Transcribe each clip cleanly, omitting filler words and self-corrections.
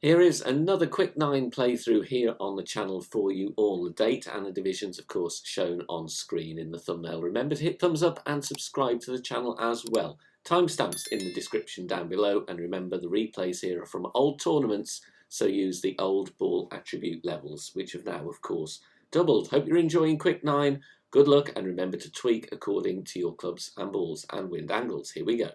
Here is another quick 9 playthrough here on the channel for you all. The date and the divisions, of course, shown on screen in the thumbnail. Remember to hit thumbs up and subscribe to the channel as well. Timestamps in the description down below, and remember the replays here are from old tournaments, so use the old ball attribute levels, which have now, of course, doubled. Hope you're enjoying Quick 9. Good luck, and remember to tweak according to your clubs and balls and wind angles. Here we go.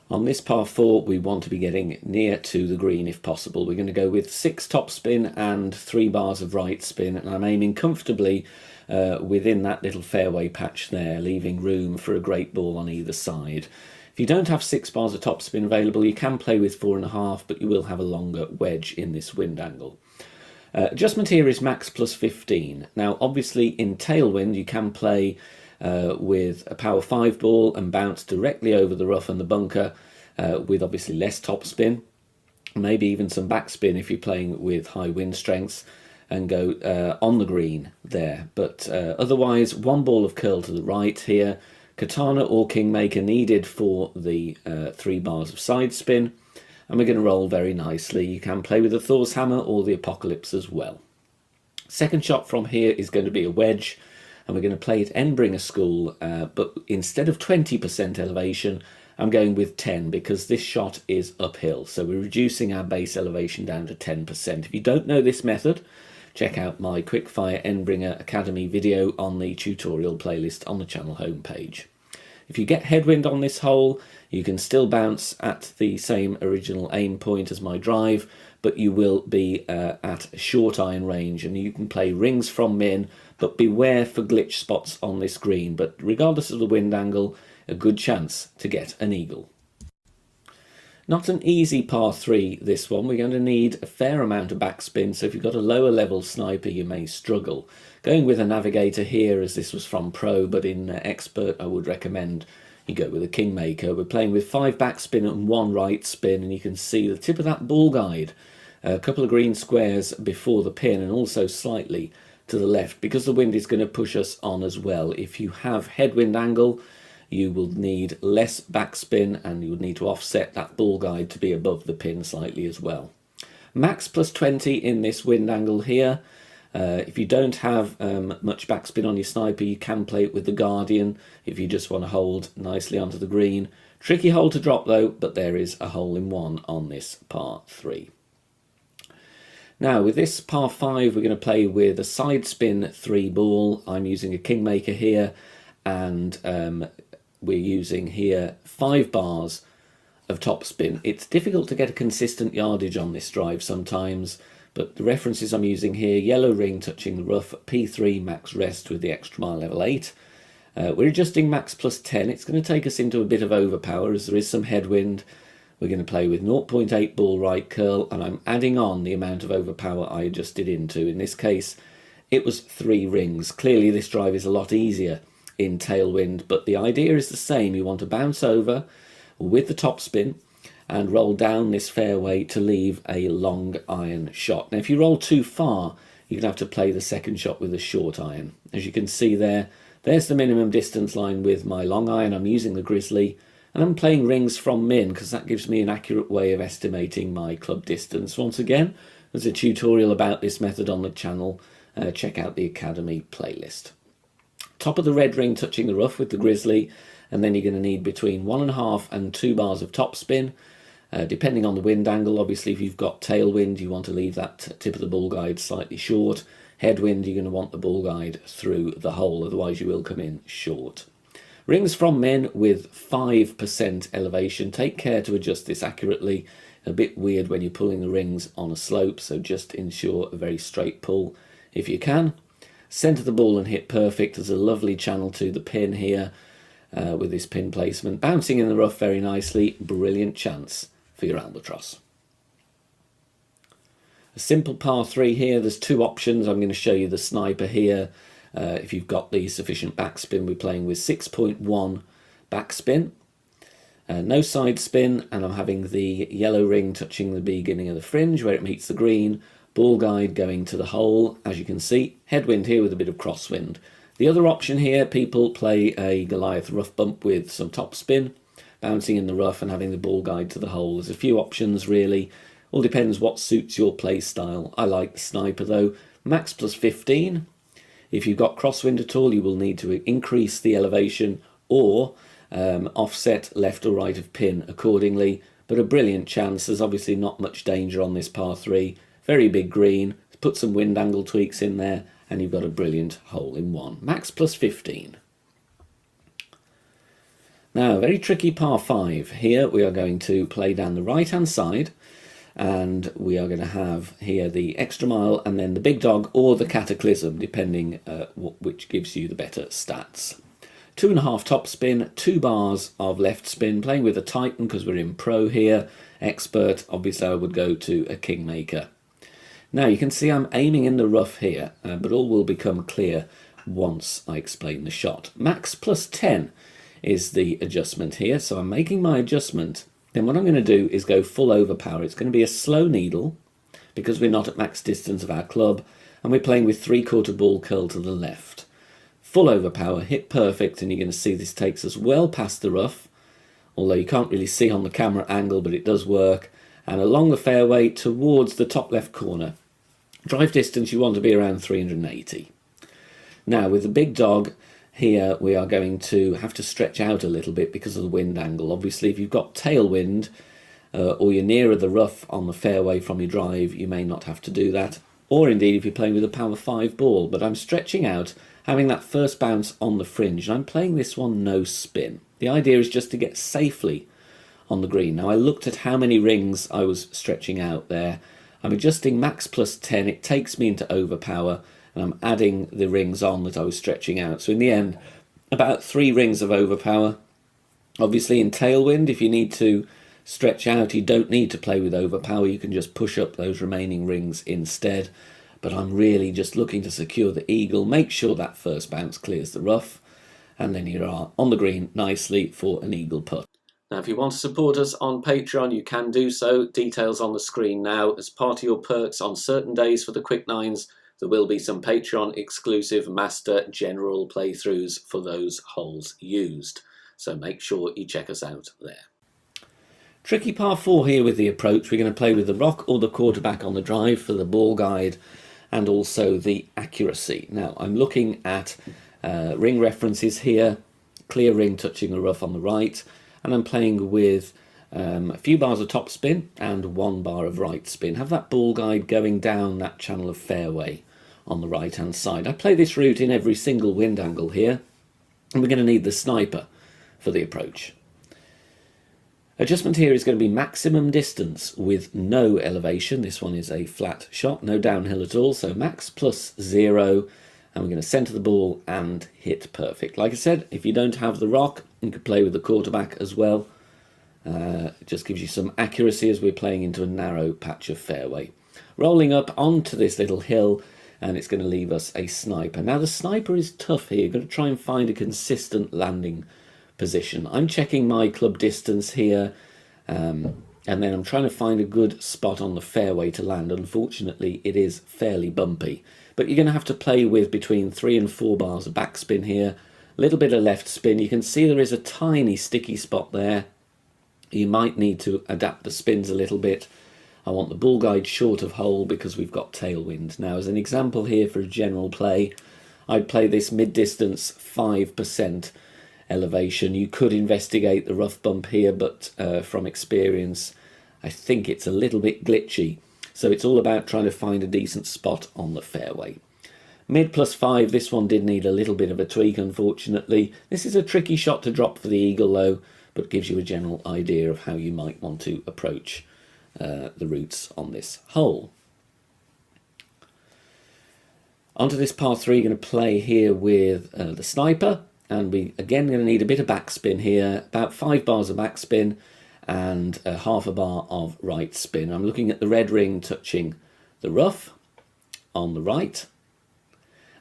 On this par 4, we want to be getting near to the green if possible. We're going to go with 6 topspin and 3 bars of right spin, and I'm aiming comfortably within that little fairway patch there, leaving room for a great ball on either side. If you don't have 6 bars of topspin available, you can play with 4.5, but you will have a longer wedge in this wind angle. Adjustment here is max plus 15. Now, obviously, in tailwind, you can play with a power 5 ball and bounce directly over the rough and the bunker with obviously less topspin, maybe even some backspin if you're playing with high wind strengths, and go on the green there. But otherwise, 1 ball of curl to the right here, katana or kingmaker needed for the 3 bars of side spin, and we're going to roll very nicely. You can play with the Thor's hammer or the Apocalypse as well. Second shot from here is going to be a wedge, and we're going to play it Endbringer school, but instead of 20% elevation, I'm going with 10 because this shot is uphill. So we're reducing our base elevation down to 10%. If you don't know this method, check out my Quickfire Endbringer Academy video on the tutorial playlist on the channel homepage. If you get headwind on this hole, you can still bounce at the same original aim point as my drive, but you will be at short iron range, and you can play rings from min, but beware for glitch spots on this green. But regardless of the wind angle, a good chance to get an eagle. Not an easy par 3, this one. We're going to need a fair amount of backspin, so if you've got a lower level sniper, you may struggle. Going with a navigator here, as this was from pro, but in expert, I would recommend you go with a kingmaker. We're playing with 5 backspin and 1 right spin, and you can see the tip of that ball guide, a couple of green squares before the pin, and also slightly to the left, because the wind is going to push us on as well. If you have headwind angle, you will need less backspin, and you would need to offset that ball guide to be above the pin slightly as well. Max plus 20 in this wind angle here. If you don't have much backspin on your sniper, you can play it with the Guardian if you just want to hold nicely onto the green. Tricky hole to drop though, but there is a hole in 1 on this par 3. Now with this par 5, we're going to play with a side spin 3 ball. I'm using a kingmaker here, and we're using here 5 bars of topspin. It's difficult to get a consistent yardage on this drive sometimes, but the references I'm using here: yellow ring touching the rough, P3 max rest with the extra mile level 8. We're adjusting max plus 10. It's going to take us into a bit of overpower as there is some headwind. We're going to play with 0.8 ball right curl, and I'm adding on the amount of overpower I adjusted into. In this case, it was 3 rings. Clearly this drive is a lot easier in tailwind, but the idea is the same. You want to bounce over with the topspin and roll down this fairway to leave a long iron shot. Now if you roll too far, you're going to have to play the second shot with a short iron. As you can see there, there's the minimum distance line with my long iron. I'm using the Grizzly, and I'm playing rings from min because that gives me an accurate way of estimating my club distance. Once again, there's a tutorial about this method on the channel. Check out the Academy playlist. Top of the red ring touching the rough with the Grizzly, and then you're going to need between 1.5 and 2 bars of topspin. Depending on the wind angle, obviously if you've got tailwind, you want to leave that tip of the ball guide slightly short. Headwind, you're going to want the ball guide through the hole, otherwise you will come in short. Rings from min with 5% elevation. Take care to adjust this accurately. A bit weird when you're pulling the rings on a slope, so just ensure a very straight pull if you can. Centre the ball and hit perfect. There's a lovely channel to the pin here with this pin placement. Bouncing in the rough very nicely. Brilliant chance for your albatross. A simple par 3 here. There's 2 options. I'm going to show you the sniper here. If you've got the sufficient backspin, we're playing with 6.1 backspin. No side spin, and I'm having the yellow ring touching the beginning of the fringe where it meets the green. Ball guide going to the hole, as you can see. Headwind here with a bit of crosswind. The other option here, people play a Goliath rough bump with some topspin, bouncing in the rough and having the ball guide to the hole. There's a few options really. All depends what suits your play style. I like the sniper though. Max plus 15. If you've got crosswind at all, you will need to increase the elevation or offset left or right of pin accordingly. But a brilliant chance. There's obviously not much danger on this par 3. Very big green. Put some wind angle tweaks in there and you've got a brilliant hole in one. Max plus 15. Now, very tricky par 5. Here we are going to play down the right hand side and we are going to have here the extra mile and then the big dog or the cataclysm, depending which gives you the better stats. 2.5 top spin, 2 bars of left spin, playing with a Titan because we're in pro here. Expert, obviously I would go to a Kingmaker. Now you can see I'm aiming in the rough here, but all will become clear once I explain the shot. Max plus 10 is the adjustment here, so I'm making my adjustment. Then what I'm going to do is go full overpower. It's going to be a slow needle because we're not at max distance of our club and we're playing with 3/4 ball curl to the left. Full overpower, hit perfect, and you're going to see this takes us well past the rough, although you can't really see on the camera angle, but it does work, and along the fairway towards the top left corner. Drive distance you want to be around 380. Now with the big dog, here we are going to have to stretch out a little bit because of the wind angle. Obviously if you've got tailwind or you're nearer the rough on the fairway from your drive, you may not have to do that. Or indeed if you're playing with a power 5 ball. But I'm stretching out, having that first bounce on the fringe. And I'm playing this one no spin. The idea is just to get safely on the green. Now I looked at how many rings I was stretching out there. I'm adjusting max plus 10. It takes me into overpower. And I'm adding the rings on that I was stretching out. So in the end, about 3 rings of overpower. Obviously in tailwind, if you need to stretch out, you don't need to play with overpower. You can just push up those remaining rings instead. But I'm really just looking to secure the eagle, make sure that first bounce clears the rough. And then you are on the green nicely for an eagle putt. Now, if you want to support us on Patreon, you can do so. Details on the screen now. As part of your perks on certain days for the Quick Nines, there will be some Patreon exclusive Master General playthroughs for those holes used. So make sure you check us out there. Tricky par 4 here with the approach. We're going to play with the rock or the quarterback on the drive for the ball guide and also the accuracy. Now I'm looking at ring references here. Clear ring touching the rough on the right. And I'm playing with a few bars of top spin and 1 bar of right spin. Have that ball guide going down that channel of fairway on the right hand side. I play this route in every single wind angle here, and we're going to need the sniper for the approach. Adjustment here is going to be maximum distance with no elevation. This one is a flat shot, no downhill at all, so max plus 0, and we're going to centre the ball and hit perfect. Like I said, if you don't have the rock, you could play with the quarterback as well. It just gives you some accuracy as we're playing into a narrow patch of fairway. Rolling up onto this little hill, and it's going to leave us a sniper. Now the sniper is tough here. You've got to try and find a consistent landing position. I'm checking my club distance here, and then I'm trying to find a good spot on the fairway to land. Unfortunately, it is fairly bumpy. But you're going to have to play with between 3 and 4 bars of backspin here. A little bit of left spin. You can see there is a tiny sticky spot there. You might need to adapt the spins a little bit. I want the ball guide short of hole because we've got tailwind. Now, as an example here for a general play, I'd play this mid-distance 5% elevation. You could investigate the rough bump here, but from experience, I think it's a little bit glitchy. So it's all about trying to find a decent spot on the fairway. Mid plus 5, this one did need a little bit of a tweak, unfortunately. This is a tricky shot to drop for the eagle, though, but gives you a general idea of how you might want to approach the routes on this hole. Onto this par 3, going to play here with the sniper, and we again going to need a bit of backspin here, about 5 bars of backspin and half a bar of right spin. I'm looking at the red ring touching the rough on the right,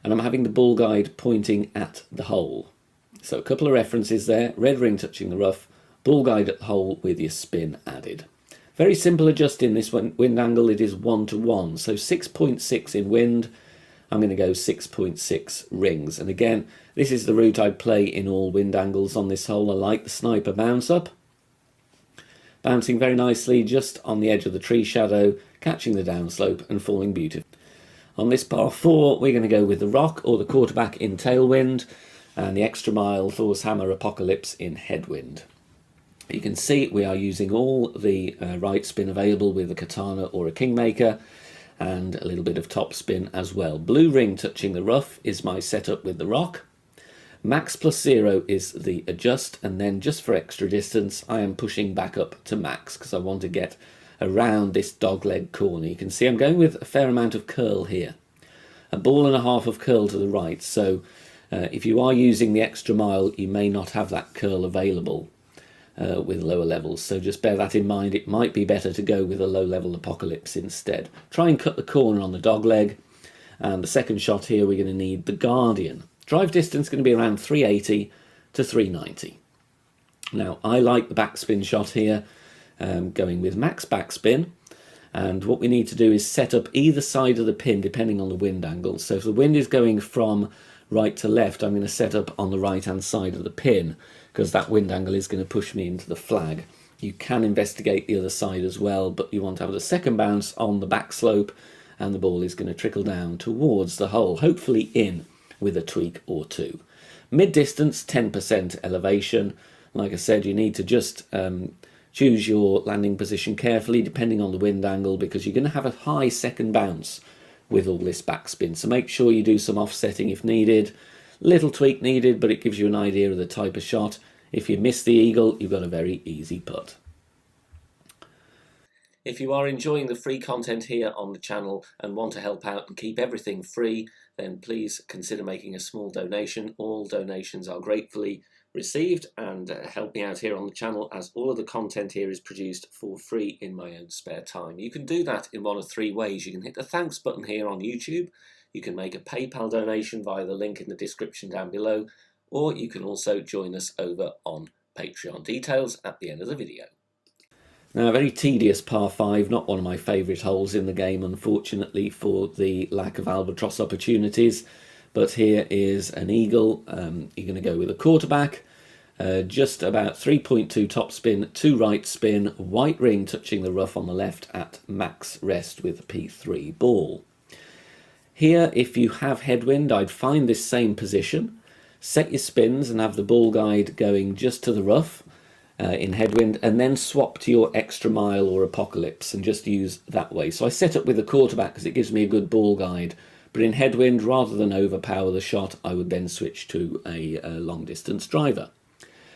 and I'm having the ball guide pointing at the hole. So a couple of references there, red ring touching the rough, ball guide at the hole with your spin added. Very simple adjusting this wind angle, it is 1 to 1, so 6.6 in wind. I'm going to go 6.6 rings, and again this is the route I'd play in all wind angles on this hole. I like the sniper bounce up. bouncing very nicely just on the edge of the tree shadow, catching the downslope and falling beautifully. On this par 4, we're going to go with the rock or the quarterback in tailwind, and the extra mile Thor's Hammer Apocalypse in headwind. You can see we are using all the right spin available with a katana or a kingmaker, and a little bit of top spin as well. Blue ring touching the rough is my setup with the rock. Max plus 0 is the adjust, and then just for extra distance I am pushing back up to max because I want to get around this dogleg corner. You can see I'm going with a fair amount of curl here. A ball and a half of curl to the right, so if you are using the extra mile you may not have that curl available with lower levels, so just bear that in mind. It might be better to go with a low level Apocalypse instead. Try and cut the corner on the dog leg, and the second shot here we're going to need the Guardian. Drive distance going to be around 380 to 390. Now I like the backspin shot here, going with max backspin, and what we need to do is set up either side of the pin depending on the wind angle. So if the wind is going from right to left, I'm going to set up on the right hand side of the pin because that wind angle is going to push me into the flag. You can investigate the other side as well, but you want to have the second bounce on the back slope and the ball is going to trickle down towards the hole, hopefully in with a tweak or two. Mid distance, 10% elevation. Like I said, you need to just choose your landing position carefully depending on the wind angle, because you're going to have a high second bounce with all this backspin. So make sure you do some offsetting if needed. Little tweak needed, but it gives you an idea of the type of shot. If you miss the eagle, you've got a very easy putt. If you are enjoying the free content here on the channel and want to help out and keep everything free, then please consider making a small donation. All donations are gratefully received and help me out here on the channel, as all of the content here is produced for free in my own spare time. You can do that in one of 3 ways. You can hit the thanks button here on YouTube, you can make a PayPal donation via the link in the description down below, or you can also join us over on Patreon. Details at the end of the video. Now, a very tedious par 5, not one of my favourite holes in the game, unfortunately, for the lack of albatross opportunities. But here is an eagle. You're going to go with a quarterback, just about 3.2 topspin, 2 right spin, white ring touching the rough on the left at max rest with a P3 ball. Here, if you have headwind, I'd find this same position, set your spins and have the ball guide going just to the rough in headwind, and then swap to your extra mile or Apocalypse and just use that way. So I set up with the quarterback because it gives me a good ball guide, but in headwind, rather than overpower the shot, I would then switch to a long distance driver.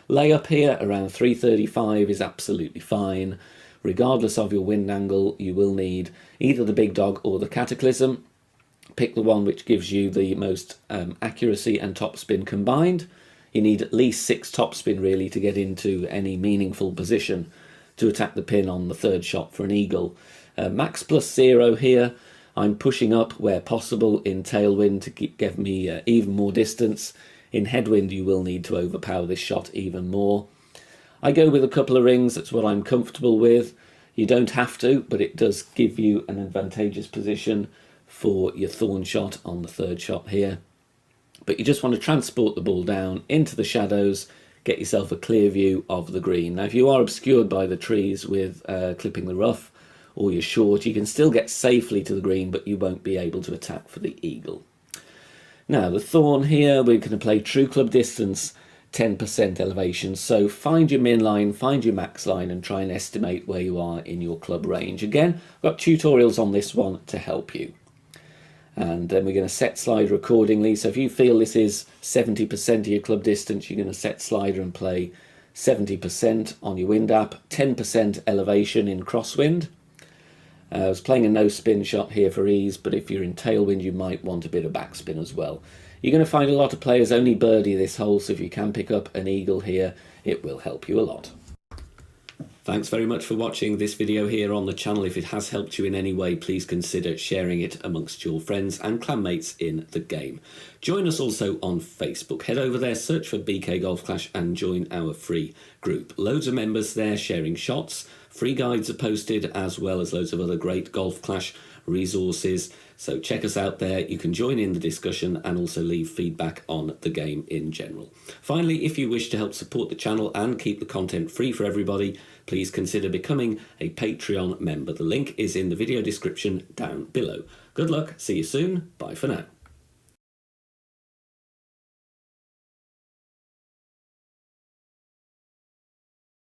Layup here around 335 is absolutely fine. Regardless of your wind angle, you will need either the big dog or the Cataclysm. Pick the one which gives you the most accuracy and topspin combined. You need at least 6 topspin really to get into any meaningful position to attack the pin on the third shot for an eagle. Max plus 0 here. I'm pushing up where possible in tailwind to give me even more distance. In headwind you will need to overpower this shot even more. I go with a couple of rings, that's what I'm comfortable with. You don't have to, but it does give you an advantageous position for your thorn shot on the third shot here. But you just want to transport the ball down into the shadows, get yourself a clear view of the green. Now if you are obscured by the trees with clipping the rough, or you're short, you can still get safely to the green, but you won't be able to attack for the eagle. Now the thorn here, we're going to play true club distance, 10% elevation. So find your min line, find your max line, and try and estimate where you are in your club range. Again, I've got tutorials on this one to help you. And then we're going to set slider accordingly. So if you feel this is 70% of your club distance, you're going to set slider and play 70% on your wind app, 10% elevation in crosswind. I was playing a no spin shot here for ease, but if you're in tailwind you might want a bit of backspin as well. You're going to find a lot of players only birdie this hole, so if you can pick up an eagle here, it will help you a lot. Thanks very much for watching this video here on the channel. If it has helped you in any way, please consider sharing it amongst your friends and clanmates in the game. Join us also on Facebook. Head over there, search for BK Golf Clash and join our free group. Loads of members there sharing shots. Free guides are posted, as well as loads of other great Golf Clash resources. So check us out there. You can join in the discussion and also leave feedback on the game in general. Finally, if you wish to help support the channel and keep the content free for everybody, please consider becoming a Patreon member. The link is in the video description down below. Good luck, see you soon, bye for now.